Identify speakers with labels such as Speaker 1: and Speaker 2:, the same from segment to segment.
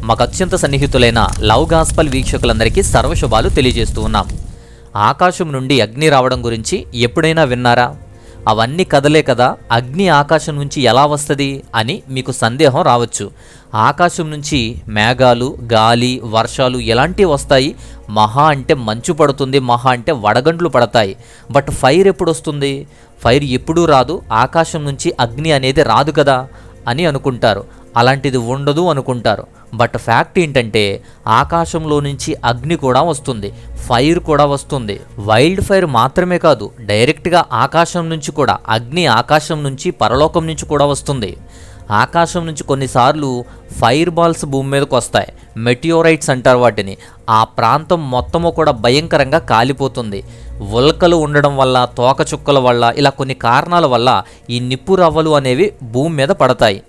Speaker 1: మాకు అత్యంత సన్నిహితులైన love gospel వీక్షకులందరికీ సర్వశుభాలు తెలియజేస్తూ ఉన్నాం. ఆకాశం నుండి అగ్ని రావడం గురించి ఎప్పుడైనా విన్నారా? అవన్నీ కదలే కదా, అగ్ని ఆకాశం నుంచి ఎలా వస్తుంది అని మీకు సందేహం రావచ్చు. ఆకాశం నుంచి మేఘాలు, గాలి, వర్షాలు ఎలాంటివి వస్తాయి? మహా అంటే మంచు పడుతుంది, మహా అంటే వడగండ్లు పడతాయి. బట్ ఫైర్ ఎప్పుడు వస్తుంది? ఫైర్ ఎప్పుడూ రాదు. ఆకాశం నుంచి అగ్ని అనేది రాదు కదా అని అనుకుంటారు. అలాంటిది ఉండదు అనుకుంటారు. బట్ ఫ్యాక్ట్ ఏంటంటే ఆకాశంలో నుంచి అగ్ని కూడా వస్తుంది, ఫైర్ కూడా వస్తుంది. వైల్డ్ ఫైర్ మాత్రమే కాదు, డైరెక్ట్గా ఆకాశం నుంచి కూడా అగ్ని ఆకాశం నుంచి, పరలోకం నుంచి కూడా వస్తుంది. ఆకాశం నుంచి కొన్నిసార్లు ఫైర్ బాల్స్ భూమి మీదకి వస్తాయి. మెటియోరైట్స్ అంటారు వాటిని. ఆ ప్రాంతం మొత్తము కూడా భయంకరంగా కాలిపోతుంది. ఉల్కలు ఉండడం వల్ల, తోకచుక్కల వల్ల, ఇలా కొన్ని కారణాల వల్ల ఈ నిప్పు రవ్వలు అనేవి భూమి మీద పడతాయి.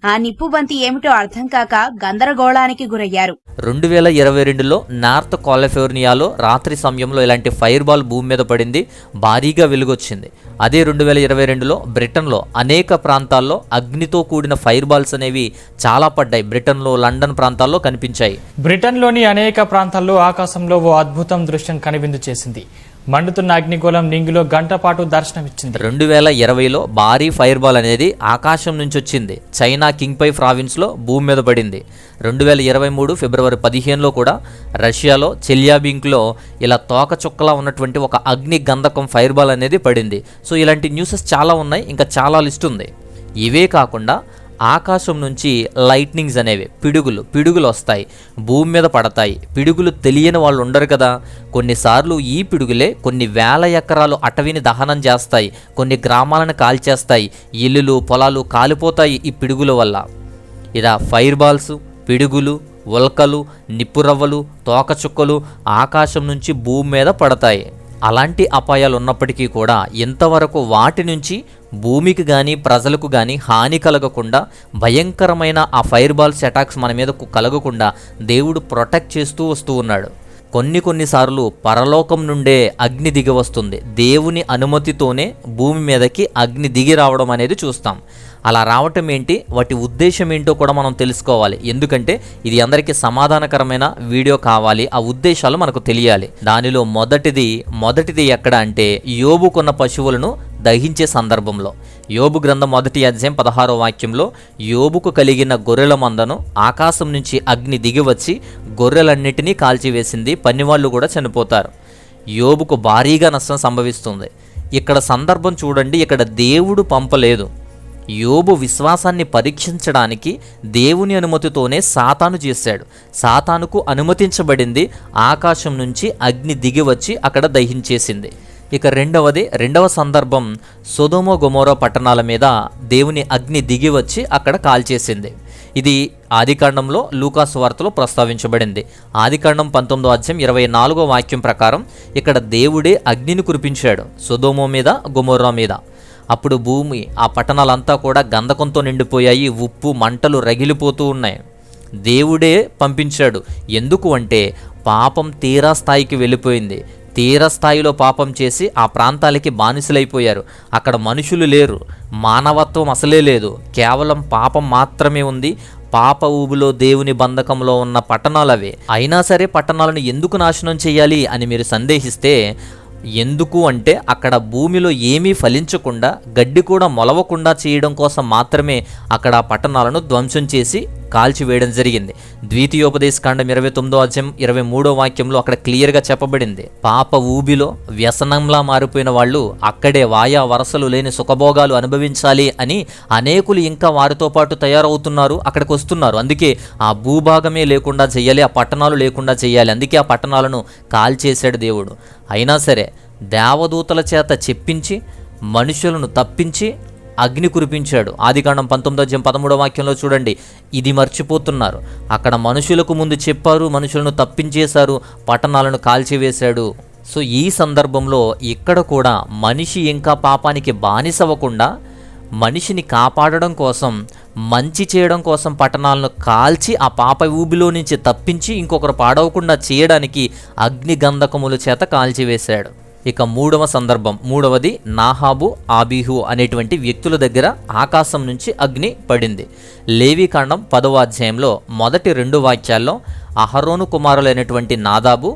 Speaker 2: ఆ నిప్పు బంతి ఏమిటో అర్థం కాక గందరగోళానికి గురయ్యారు.
Speaker 1: 2022లో నార్త్ కాలిఫోర్నియాలో రాత్రి సమయంలో ఇలాంటి ఫైర్ బాల్ భూమి మీద పడింది, భారీగా వెలుగొచ్చింది. అదే 2022లో బ్రిటన్లో అనేక ప్రాంతాల్లో అగ్నితో కూడిన ఫైర్ బాల్స్ అనేవి చాలా పడ్డాయి. బ్రిటన్లో, లండన్ ప్రాంతాల్లో కనిపించాయి.
Speaker 3: బ్రిటన్లోని అనేక ప్రాంతాల్లో ఆకాశంలో ఓ అద్భుతం దృశ్యం కనువిందు చేసింది. మండుతున్న అగ్నిగోళం నింగిలో గంట పాటు దర్శనమిచ్చింది.
Speaker 1: 2020లో భారీ ఫైర్ బాల్ అనేది ఆకాశం నుంచి వచ్చింది. చైనా కింగ్పై ప్రావిన్స్లో భూమి మీద పడింది. 2023 ఫిబ్రవరి 15లో కూడా రష్యాలో చెల్యాబింక్లో ఇలా తోక చుక్కలా ఉన్నటువంటి ఒక అగ్ని గంధకం ఫైర్ బాల్ అనేది పడింది. సో ఇలాంటి న్యూసెస్ చాలా ఉన్నాయి, ఇంకా చాలా లిస్ట్ ఉంది. ఇవే కాకుండా ఆకాశం నుంచి లైట్నింగ్స్ అనేవి, పిడుగులు వస్తాయి, భూమి మీద పడతాయి. పిడుగులు తెలియని వాళ్ళు ఉండరు కదా. కొన్నిసార్లు ఈ పిడుగులే కొన్ని వేల ఎకరాలు అటవీని దహనం చేస్తాయి, కొన్ని గ్రామాలను కాల్చేస్తాయి, ఇల్లులు, పొలాలు కాలిపోతాయి ఈ పిడుగుల వల్ల. ఇలా ఫైర్ బాల్స్, పిడుగులు, ఉల్కలు, నిప్పురవ్వలు, తోకచుక్కలు ఆకాశం నుంచి భూమి మీద పడతాయి. అలాంటి అపాయాలు ఉన్నప్పటికీ కూడా ఇంతవరకు వాటి నుంచి భూమికి కానీ ప్రజలకు కానీ హాని కలగకుండా, భయంకరమైన ఆ ఫైర్ బాల్స్ అటాక్స్ మన మీదకు కలగకుండా దేవుడు ప్రొటెక్ట్ చేస్తూ వస్తూ ఉన్నాడు. కొన్నిసార్లు పరలోకం నుండే అగ్ని దిగి వస్తుంది. దేవుని అనుమతితోనే భూమి మీదకి అగ్ని దిగి రావడం అనేది చూస్తాం. అలా రావటం ఏంటి, వాటి ఉద్దేశం ఏంటో కూడా మనం తెలుసుకోవాలి. ఎందుకంటే ఇది అందరికీ సమాధానకరమైన వీడియో కావాలి, ఆ ఉద్దేశాలు మనకు తెలియాలి. దానిలో మొదటిది ఎక్కడ అంటే యోబుకున్న పశువులను దహించే సందర్భంలో. యోబు గ్రంథం 1వ అధ్యాయం 16వ వాక్యంలో యోబుకు కలిగిన గొర్రెల మందను ఆకాశం నుంచి అగ్ని దిగి వచ్చి గొర్రెలన్నిటినీ కాల్చివేసింది, పనివాళ్ళు కూడా చనిపోతారు. యోబుకు భారీగా నష్టం సంభవిస్తుంది. ఇక్కడ సందర్భం చూడండి, ఇక్కడ దేవుడు పంపలేదు. యోబు విశ్వాసాన్ని పరీక్షించడానికి దేవుని అనుమతితోనే సాతాను చేశాడు. సాతానుకు అనుమతించబడింది, ఆకాశం నుంచి అగ్ని దిగి వచ్చి అక్కడ దహించేసింది. ఇక రెండవ సందర్భం సొదొమ గొమొర్రా పట్టణాల మీద దేవుని అగ్ని దిగి వచ్చి అక్కడ కాల్చేసింది. ఇది ఆదికాండంలో లూకాసు వార్తలో ప్రస్తావించబడింది. ఆదికాండం 19వ అధ్యాయం 24వ వాక్యం ప్రకారం ఇక్కడ దేవుడే అగ్నిని కురిపించాడు సొదొమ మీద, గొమొర్రా మీద. అప్పుడు భూమి, ఆ పట్టణాలంతా కూడా గంధకంతో నిండిపోయాయి, ఉప్పు మంటలు రగిలిపోతూ ఉన్నాయి. దేవుడే పంపించాడు. ఎందుకు అంటే పాపం తీరా స్థాయికి వెళ్ళిపోయింది. తీర స్థాయిలో పాపం చేసి ఆ ప్రాంతాలకి బానిసలైపోయారు. అక్కడ మనుషులు లేరు, మానవత్వం అసలే లేదు, కేవలం పాపం మాత్రమే ఉంది. పాప ఊబులో దేవుని బంధకంలో ఉన్న పట్టణాలు అవే. అయినా సరే పట్టణాలను ఎందుకు నాశనం చేయాలి అని మీరు సందేహిస్తే, ఎందుకు అంటే అక్కడ భూమిలో ఏమీ ఫలించకుండా, గడ్డి కూడా మొలవకుండా చేయడం కోసం మాత్రమే అక్కడ పట్టణాలను ధ్వంసం చేసి కాల్చివేయడం జరిగింది. ద్వితీయోపదేశకాండం 29వ అధ్యాయం 23వ వాక్యంలో అక్కడ క్లియర్గా చెప్పబడింది. పాప ఊబిలో వ్యసనంలా మారిపోయిన వాళ్ళు అక్కడే వాయా వరసలు లేని సుఖభోగాలు అనుభవించాలి అని అనేకులు ఇంకా వారితో పాటు తయారవుతున్నారు, అక్కడికి వస్తున్నారు. అందుకే ఆ భూభాగమే లేకుండా చేయాలి, ఆ పట్టణాలు లేకుండా చేయాలి. అందుకే ఆ పట్టణాలను కాల్చేశాడు దేవుడు. అయినా సరే దేవదూతల చేత చెప్పించి మనుషులను తప్పించి అగ్ని కురిపించాడు. ఆదికాండం 19వ అధ్యాయం 13వ వాక్యంలో చూడండి, ఇది మర్చిపోతున్నారు. అక్కడ మనుషులకు ముందు చెప్పారు, మనుషులను తప్పించేశారు, పట్టణాలను కాల్చివేశాడు. సో ఈ సందర్భంలో ఇక్కడ కూడా మనిషి ఇంకా పాపానికి బానిసవ్వకుండా, మనిషిని కాపాడడం కోసం, మంచి చేయడం కోసం పట్టణాలను కాల్చి ఆ పాప ఊబిలో నుంచి తప్పించి ఇంకొకరు పాడవకుండా చేయడానికి అగ్ని గంధకముల చేత కాల్చివేశాడు. ఇక మూడవ సందర్భం, మూడవది నాహాబు, ఆబీహు అనేటువంటి వ్యక్తుల దగ్గర ఆకాశం నుంచి అగ్ని పడింది. లేవీకాండం 10వ అధ్యాయంలో మొదటి 2 వాక్యాల్లో అహరోను కుమారులైనటువంటి నాదాబు,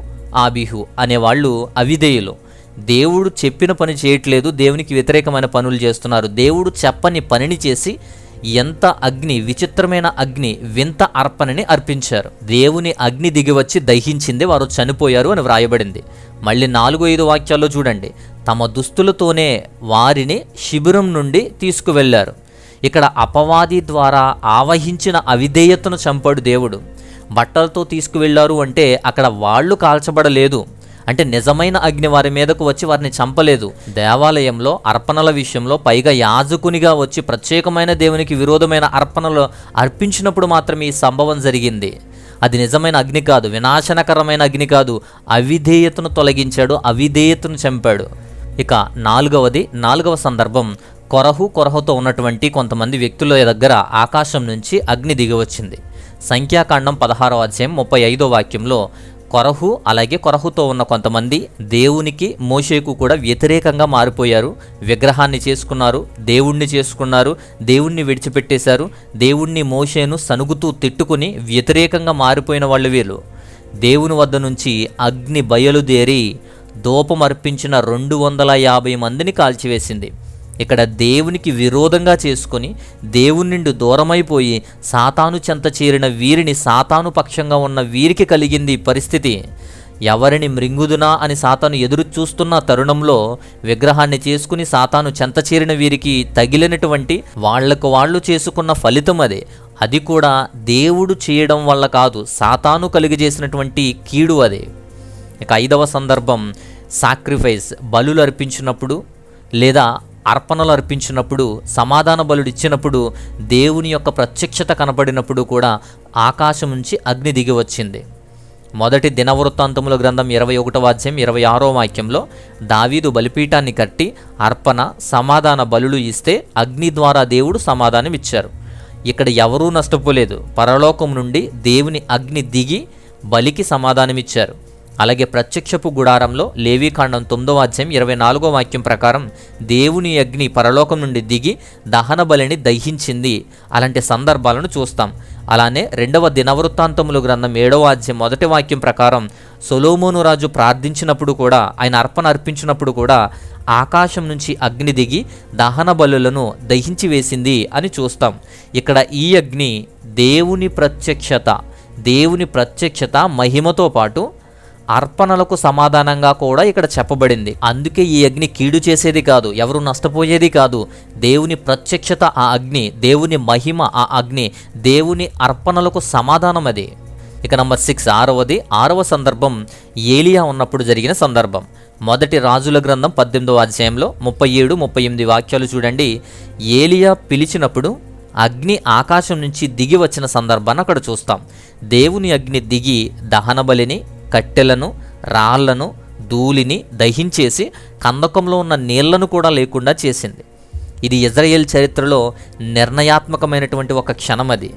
Speaker 1: ఆబీహు అనేవాళ్ళు అవిధేయులు. దేవుడు చెప్పిన పని చేయట్లేదు, దేవునికి వ్యతిరేకమైన పనులు చేస్తున్నారు. దేవుడు చెప్పని పనిని చేసి ఎంత అగ్ని, విచిత్రమైన అగ్ని, వింత అర్పణని అర్పించారు. దేవుని అగ్ని దిగివచ్చి దహించింది, వారు చనిపోయారు అని వ్రాయబడింది. మళ్ళీ 4-5 వాక్యాల్లో చూడండి, తమ దుస్తులతోనే వారిని శిబిరం నుండి తీసుకువెళ్లారు. ఇక్కడ అపవాది ద్వారా ఆవహించిన అవిధేయతను చంపాడు దేవుడు. బట్టలతో తీసుకువెళ్లారు అంటే అక్కడ వాళ్ళు కాల్చబడలేదు, అంటే నిజమైన అగ్ని వారి మీదకు వచ్చి వారిని చంపలేదు. దేవాలయంలో అర్పణల విషయంలో పైగా యాజకునిగా వచ్చి ప్రత్యేకమైన దేవునికి విరోధమైన అర్పణలు అర్పించినప్పుడు మాత్రమే ఈ సంభవం జరిగింది. అది నిజమైన అగ్ని కాదు, వినాశనకరమైన అగ్ని కాదు. అవిధేయతను తొలగించాడు, అవిధేయతను చంపాడు. ఇక నాలుగవ సందర్భం, కొరహుతో ఉన్నటువంటి కొంతమంది వ్యక్తుల దగ్గర ఆకాశం నుంచి అగ్ని దిగివచ్చింది. సంఖ్యాకాండం 16వ అధ్యాయం 35వ వాక్యంలో కొరహు అలాగే కొరహుతో ఉన్న కొంతమంది దేవునికి, మోషేకు కూడా వ్యతిరేకంగా మారిపోయారు. విగ్రహాన్ని చేసుకున్నారు, దేవుణ్ణి చేసుకున్నారు, దేవుణ్ణి విడిచిపెట్టేశారు. దేవుణ్ణి, మోషేను సనుగుతూ తిట్టుకుని వ్యతిరేకంగా మారిపోయిన వాళ్ళు వీళ్ళు. దేవుని వద్ద నుంచి అగ్ని బయలుదేరి దూపమర్పించిన 250 మందిని కాల్చివేసింది. ఇక్కడ దేవునికి విరోధంగా చేసుకొని దేవుని నుండి దూరమైపోయి సాతాను చెంత చేరిన వీరిని, సాతాను పక్షంగా ఉన్న వీరికి కలిగింది పరిస్థితి. ఎవరిని మృంగుదునా అని సాతాను ఎదురు చూస్తున్న తరుణంలో విగ్రహాన్ని చేసుకుని సాతాను చెంత చేరిన వీరికి తగిలినటువంటి వాళ్లకు వాళ్ళు చేసుకున్న ఫలితం అదే. అది కూడా దేవుడు చేయడం వల్ల కాదు, సాతాను కలిగజేసినటువంటి కీడు అదే. ఇక 5వ సందర్భం, సాక్రిఫైస్, బలులు అర్పించినప్పుడు లేదా అర్పణలు అర్పించినప్పుడు, సమాధాన బలుడు ఇచ్చినప్పుడు, దేవుని యొక్క ప్రత్యక్షత కనపడినప్పుడు కూడా ఆకాశం నుంచి అగ్ని దిగి వచ్చింది. మొదటి దినవృత్తాంతముల గ్రంథం 21వ అధ్యాయం 26వ వాక్యంలో దావీదు బలిపీఠాన్ని కట్టి అర్పణ, సమాధాన బలులు ఇస్తే అగ్ని ద్వారా దేవుడు సమాధానం ఇచ్చారు. ఇక్కడ ఎవరూ నష్టపోలేదు, పరలోకం నుండి దేవుని అగ్ని దిగి బలికి సమాధానమిచ్చారు. అలాగే ప్రత్యక్షపు గుడారంలో లేవీకాండం 9వ అధ్యాయం 24వ వాక్యం ప్రకారం దేవుని అగ్ని పరలోకం నుండి దిగి దహన బలిని దహించింది. అలాంటి సందర్భాలను చూస్తాం. అలానే 2వ దినవృత్తాంతముల గ్రంథం 7వ అధ్యాయం 1వ వాక్యం ప్రకారం సొలొమోను రాజు ప్రార్థించినప్పుడు కూడా, ఆయన అర్పణ అర్పించినప్పుడు కూడా ఆకాశం నుంచి అగ్ని దిగి దహన బలులను దహించి వేసింది అని చూస్తాం. ఇక్కడ ఈ అగ్ని దేవుని ప్రత్యక్షత మహిమతో పాటు అర్పణలకు సమాధానంగా కూడా ఇక్కడ చెప్పబడింది. అందుకే ఈ అగ్ని కీడు చేసేది కాదు, ఎవరు నష్టపోయేది కాదు. దేవుని ప్రత్యక్షత ఆ అగ్ని, దేవుని మహిమ ఆ అగ్ని, దేవుని అర్పణలకు సమాధానం అది. ఇక నంబర్ 6, 6వ సందర్భం, ఏలియా ఉన్నప్పుడు జరిగిన సందర్భం. మొదటి రాజుల గ్రంథం 18వ అధ్యాయంలో 37, 38 వాక్యాలు చూడండి. ఏలియా పిలిచినప్పుడు అగ్ని ఆకాశం నుంచి దిగి వచ్చిన సందర్భాన్ని అక్కడ చూస్తాం. దేవుని అగ్ని దిగి దహన బలిని, కట్టెలను, రాళ్లను, ధూళిని దహించేసి కందకంలో ఉన్న నీళ్లను కూడా లేకుండా చేసింది. ఇది ఇజ్రాయేల్ చరిత్రలో నిర్ణయాత్మకమైనటువంటి ఒక క్షణం. అది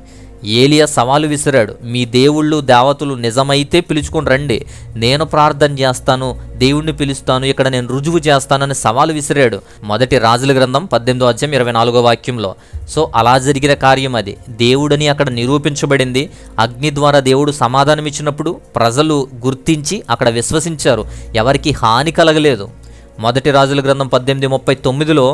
Speaker 1: ఏలియా సవాలు విసిరాడు, మీ దేవుళ్ళు దేవతలు నిజమైతే పిలుచుకొని రండి, నేను ప్రార్థన చేస్తాను, దేవుణ్ణి పిలుస్తాను, ఇక్కడ నేను రుజువు చేస్తానని సవాలు విసిరాడు. మొదటి రాజుల గ్రంథం 18వ అధ్యాయం 24వ వాక్యంలో. సో అలా జరిగిన కార్యం అది, దేవుడని అక్కడ నిరూపించబడింది. అగ్ని ద్వారా దేవుడు సమాధానం ఇచ్చినప్పుడు ప్రజలు గుర్తించి అక్కడ విశ్వసించారు, ఎవరికి హాని కలగలేదు. మొదటి రాజుల గ్రంథం 18:39లో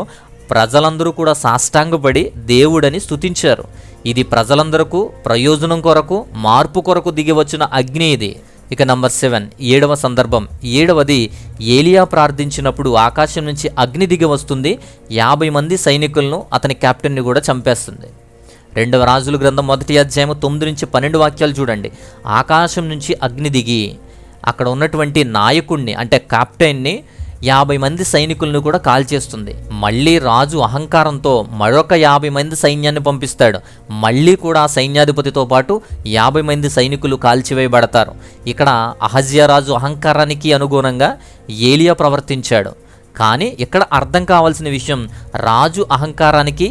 Speaker 1: ప్రజలందరూ కూడా సాష్టాంగపడి దేవుడని స్తుతించారు. ఇది ప్రజలందరకు ప్రయోజనం కొరకు, మార్పు కొరకు దిగి వచ్చిన అగ్ని ఇది. ఇక నంబర్ 7, 7వ సందర్భం. 7వది, ఏలియా ప్రార్థించినప్పుడు ఆకాశం నుంచి అగ్ని దిగి వస్తుంది, 50 మంది సైనికులను, అతని కెప్టెన్ని కూడా చంపేస్తుంది. 2వ రాజుల గ్రంథం 1వ అధ్యాయం 9 నుంచి 12 వాక్యాలు చూడండి. ఆకాశం నుంచి అగ్ని దిగి అక్కడ ఉన్నటువంటి నాయకుడిని, అంటే కెప్టెన్ని, 50 మంది సైనికులను కూడా కాల్చేస్తుంది. మళ్ళీ రాజు అహంకారంతో మరొక 50 మంది సైన్యాన్ని పంపిస్తాడు. మళ్ళీ కూడా ఆ సైన్యాధిపతితో పాటు 50 మంది సైనికులు కాల్చివేయబడతారు. ఇక్కడ అహజ్యా రాజు అహంకారానికి అనుగుణంగా ఏలియా ప్రవర్తించాడు. కానీ ఇక్కడ అర్థం కావాల్సిన విషయం, రాజు అహంకారానికి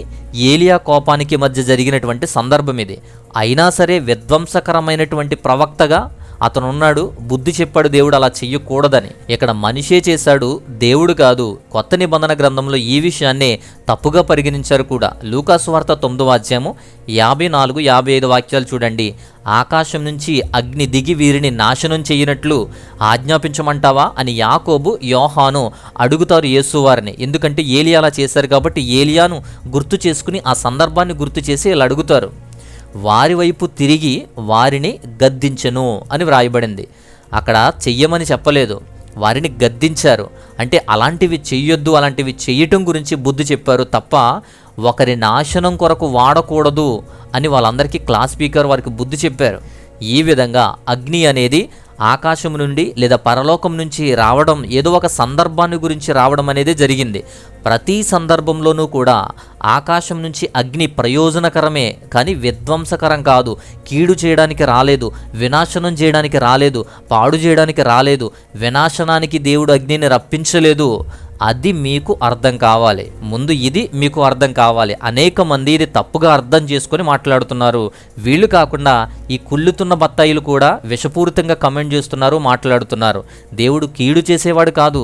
Speaker 1: ఏలియా కోపానికి మధ్య జరిగినటువంటి సందర్భం ఇది. అయినా సరే విధ్వంసకరమైనటువంటి ప్రవక్తగా అతను ఉన్నాడు, బుద్ధి చెప్పాడు దేవుడు అలా చెయ్యకూడదని. ఇక్కడ మనిషే చేశాడు, దేవుడు కాదు. కొత్త నిబంధన గ్రంథంలో ఈ విషయాన్నే తప్పుగా పరిగణించారు కూడా. లూకాసు వార్త 9వ అధ్యాయము 54-55 వాక్యాలు చూడండి. ఆకాశం నుంచి అగ్ని దిగి వీరిని నాశనం చేయనట్లు ఆజ్ఞాపించమంటావా అని యాకోబు, యోహాను అడుగుతారు యేసువారిని. ఎందుకంటే ఏలియా అలా చేశారు కాబట్టి ఏలియాను గుర్తు చేసుకుని ఆ సందర్భాన్ని గుర్తు చేసి ఇలా అడుగుతారు. వారి వైపు తిరిగి వారిని గద్దించెను అని వ్రాయబడింది. అక్కడ చెయ్యమని చెప్పలేదు, వారిని గద్దించారు. అంటే అలాంటివి చెయ్యొద్దు, అలాంటివి చెయ్యటం గురించి బుద్ధి చెప్పారు తప్ప ఒకరి నాశనం కొరకు వాడకూడదు అని వాళ్ళందరికీ క్లాస్ స్పీకర్ వారికి బుద్ధి చెప్పారు. ఈ విధంగా అగ్ని అనేది ఆకాశం నుండి లేదా పరలోకం నుంచి రావడం, ఏదో ఒక సందర్భాన్ని గురించి రావడం అనేది జరిగింది. ప్రతి సందర్భంలోనూ కూడా ఆకాశం నుంచి అగ్ని ప్రయోజనకరమే కానీ విధ్వంసకరం కాదు. కీడు చేయడానికి రాలేదు, వినాశనం చేయడానికి రాలేదు, పాడు చేయడానికి రాలేదు. వినాశనానికి దేవుడు అగ్నిని రప్పించలేదు. అది మీకు అర్థం కావాలి. ముందు ఇది మీకు అర్థం కావాలి. అనేక మంది ఇది తప్పుగా అర్థం చేసుకొని మాట్లాడుతున్నారు. వీళ్ళు కాకుండా ఈ కుళ్ళుతున్న బత్తాయిలు కూడా విషపూరితంగా కమెంట్ చేస్తున్నారు, మాట్లాడుతున్నారు. దేవుడు కీడు చేసేవాడు కాదు.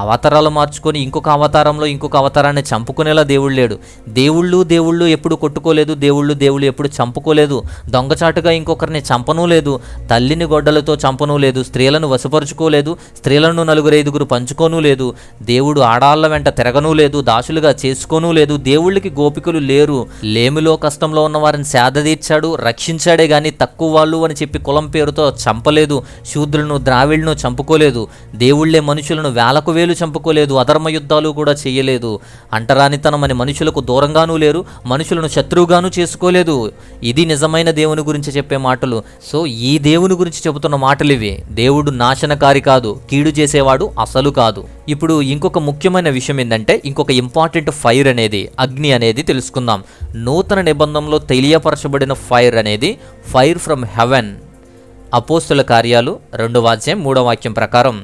Speaker 1: అవతారాలు మార్చుకొని ఇంకొక అవతారంలో ఇంకొక అవతారాన్ని చంపుకునేలా దేవుడు లేడు. దేవుళ్ళు ఎప్పుడు కొట్టుకోలేదు, దేవుళ్ళు ఎప్పుడు చంపుకోలేదు. దొంగచాటుగా ఇంకొకరిని చంపనూ లేదు, తల్లిని గొడ్డలతో చంపనూ లేదు, స్త్రీలను వశపరుచుకోలేదు, స్త్రీలను 4-5 పంచుకోనూ లేదు, దేవుడు ఆడాళ్ల వెంట తిరగనూ లేదు, దాసులుగా చేసుకోనూ లేదు. దేవుళ్ళకి గోపికలు లేరు. లేమిలో కష్టంలో ఉన్న వారిని సేదతీర్చాడు, రక్షించాడే గాని తక్కువ వాళ్ళు అని చెప్పి కులం పేరుతో చంపలేదు. శూద్రులను, ద్రావిళ్లను చంపుకోలేదు. దేవుళ్లే మనుషులను వేలకు వేలు చంపుకోలేదు. అధర్మ యుద్ధాలు కూడా చేయలేదు. అంటరానితనం అని మనుషులకు దూరంగానూ లేరు, మనుషులను శత్రువుగాను చేసుకోలేదు. ఇది నిజమైన దేవుని గురించి చెప్పే మాటలు. సో ఈ దేవుని గురించి చెబుతున్న మాటలు ఇవి. దేవుడు నాశనకారి కాదు, కీడు చేసేవాడు అసలు కాదు. ఇప్పుడు ఇంకొక ముఖ్యమైన విషయం ఏంటంటే, ఇంకొక ఇంపార్టెంట్ ఫైర్ అనేది, అగ్ని అనేది తెలుసుకుందాం. నూతన నిబంధనలో తెలియపరచబడిన ఫైర్ అనేది ఫైర్ ఫ్రమ్ హెవెన్. అపోస్తుల కార్యాలు 2వ అధ్యాయం 3వ వాక్యం ప్రకారం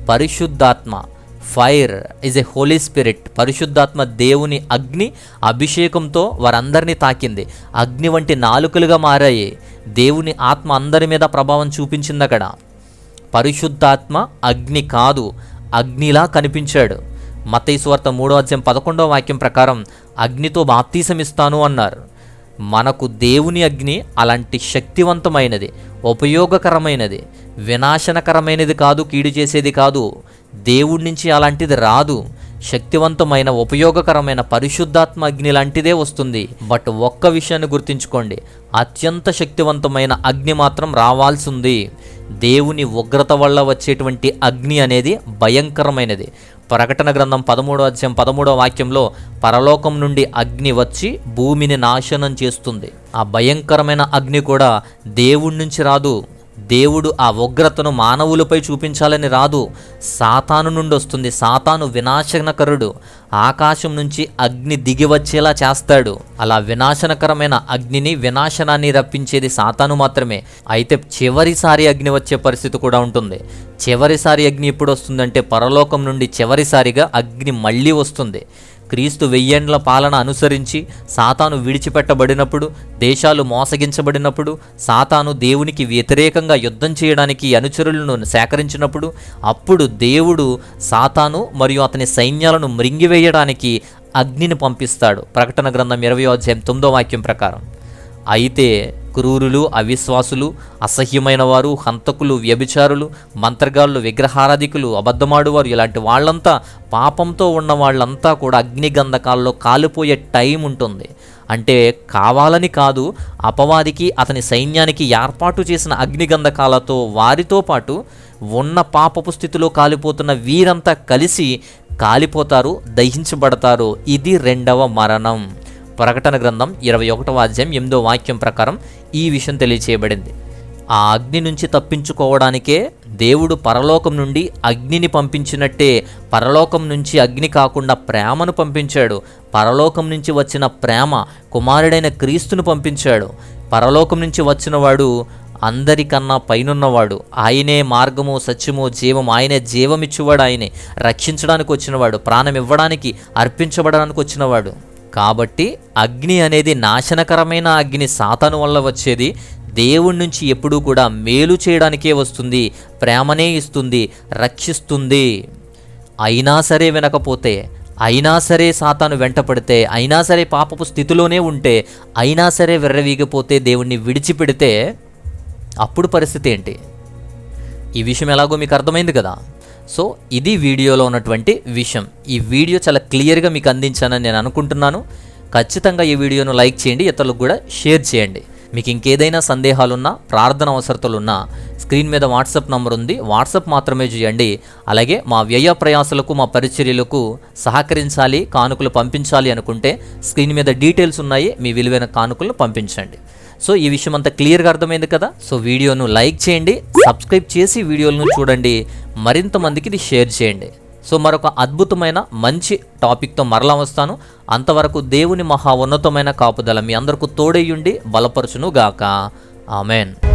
Speaker 1: పరిశుద్ధాత్మ, fire is a holy spirit. పరిశుద్ధాత్మ దేవుని అగ్ని అభిషేకంతో వారందరినీ తాకింది. అగ్ని వంటి నాలుకలుగా మారాయి. దేవుని ఆత్మ అందరి మీద ప్రభావం చూపించింది. అక్కడ పరిశుద్ధాత్మ అగ్ని కాదు, అగ్నిలా కనిపించాడు. మత్తయి సువార్త 3వ అధ్యాయం 11వ వాక్యం ప్రకారం అగ్నితో బాప్తీసమిస్తాను అన్నారు. మనకు దేవుని అగ్ని అలాంటి శక్తివంతమైనది, ఉపయోగకరమైనది, వినాశనకరమైనది కాదు, కీడు చేసేది కాదు. దేవుడి నుంచి అలాంటిది రాదు. శక్తివంతమైన, ఉపయోగకరమైన పరిశుద్ధాత్మ అగ్ని లాంటిదే వస్తుంది. బట్ ఒక్క విషయాన్ని గుర్తుంచుకోండి, అత్యంత శక్తివంతమైన అగ్ని మాత్రం రావాల్సి ఉంది. దేవుని ఉగ్రత వల్ల వచ్చేటువంటి అగ్ని అనేది భయంకరమైనది. ప్రకటన గ్రంథం 13వ అధ్యాయం 13వ వాక్యంలో పరలోకం నుండి అగ్ని వచ్చి భూమిని నాశనం చేస్తుంది. ఆ భయంకరమైన అగ్ని కూడా దేవుడి నుంచి రాదు. దేవుడు ఆ ఉగ్రతను మానవులపై చూపించాలని రాదు, సాతాను నుండి వస్తుంది. సాతాను వినాశనకరుడు. ఆకాశం నుంచి అగ్ని దిగి వచ్చేలా చేస్తాడు. అలా వినాశనకరమైన అగ్నిని, వినాశనాన్ని రప్పించేది సాతాను మాత్రమే. అయితే చివరిసారి అగ్ని వచ్చే పరిస్థితి కూడా ఉంటుంది. చివరిసారి అగ్ని ఎప్పుడు వస్తుందంటే పరలోకం నుండి చివరిసారిగా అగ్ని మళ్ళీ వస్తుంది. క్రీస్తు 1000 ఏండ్ల పాలన అనుసరించి సాతాను విడిచిపెట్టబడినప్పుడు, దేశాలు మోసగించబడినప్పుడు, సాతాను దేవునికి వ్యతిరేకంగా యుద్ధం చేయడానికి అనుచరులను సేకరించినప్పుడు, అప్పుడు దేవుడు సాతాను మరియు అతని సైన్యాలను మృంగివేయడానికి అగ్నిని పంపిస్తాడు. ప్రకటన గ్రంథం 20వ అధ్యాయం 9వ వాక్యం ప్రకారం. అయితే క్రూరులు, అవిశ్వాసులు, అసహ్యమైన వారు, హంతకులు, వ్యభిచారులు, మంత్రగాళ్ళు, విగ్రహారాధికులు, అబద్ధమాడువారు, ఇలాంటి వాళ్ళంతా, పాపంతో ఉన్న వాళ్ళంతా కూడా అగ్నిగంధకాల్లో కాలిపోయే టైం ఉంటుంది. అంటే కావాలని కాదు, అపవాదికి అతని సైన్యానికి ఏర్పాటు చేసిన అగ్నిగంధకాలతో వారితో పాటు ఉన్న పాపపు స్థితిలో కాలిపోతున్న వీరంతా కలిసి కాలిపోతారు, దహించబడతారు. ఇది 2వ మరణం. ప్రకటన గ్రంథం 21వ అధ్యాయం 8వ వాక్యం ప్రకారం ఈ విషయం తెలియచేయబడింది. ఆ అగ్ని నుంచి తప్పించుకోవడానికే దేవుడు పరలోకం నుండి అగ్నిని పంపించినట్టే పరలోకం నుంచి అగ్ని కాకుండా ప్రేమను పంపించాడు. పరలోకం నుంచి వచ్చిన ప్రేమ కుమారుడైన క్రీస్తును పంపించాడు. పరలోకం నుంచి వచ్చినవాడు అందరికన్నా పైనున్నవాడు. ఆయనే మార్గము, సత్యము, జీవము. ఆయనే జీవమిచ్చేవాడు. ఆయనే రక్షించడానికి వచ్చినవాడు, ప్రాణం ఇవ్వడానికి, అర్పించబడడానికి వచ్చినవాడు. కాబట్టి అగ్ని అనేది నాశనకరమైన అగ్ని సాతాను వల్ల వచ్చేది. దేవుడి నుంచి ఎప్పుడూ కూడా మేలు చేయడానికే వస్తుంది, ప్రేమనే ఇస్తుంది, రక్షిస్తుంది. అయినా సరే వినకపోతే, అయినా సరే సాతాను వెంటపడితే, అయినా సరే పాపపు స్థితిలోనే ఉంటే, అయినా సరే విర్రవీగిపోతే, దేవుణ్ణి విడిచిపెడితే అప్పుడు పరిస్థితి ఏంటి? ఈ విషయం ఎలాగో మీకు అర్థమైంది కదా. సో ఇది వీడియోలో ఉన్నటువంటి విషయం. ఈ వీడియో చాలా క్లియర్గా మీకు అందించానని నేను అనుకుంటున్నాను. ఖచ్చితంగా ఈ వీడియోను లైక్ చేయండి, ఇతరులకు కూడా షేర్ చేయండి. మీకు ఇంకేదైనా సందేహాలున్నా, ప్రార్థన అవసరతలున్నా స్క్రీన్ మీద వాట్సాప్ నంబర్ ఉంది, వాట్సాప్ మాత్రమే చేయండి. అలాగే మా వ్యయ ప్రయాసాలకు, మా పరిచర్యలకు సహకరించాలి, కానుకలు పంపించాలి అనుకుంటే స్క్రీన్ మీద డీటెయిల్స్ ఉన్నాయి, మీ విలువైన కానుకలను పంపించండి. సో ఈ విషయం అంతా క్లియర్గా అర్థమైంది కదా. సో వీడియోను లైక్ చేయండి, సబ్స్క్రైబ్ చేసి వీడియోలను చూడండి, మరింత మందికి ఇది షేర్ చేయండి. సో మరొక అద్భుతమైన మంచి టాపిక్తో మరలా వస్తాను. అంతవరకు దేవుని మహా ఉన్నతమైన కాపుదల మీ అందరికీ తోడయ్యుండి బలపరచును గాక. ఆమెన్.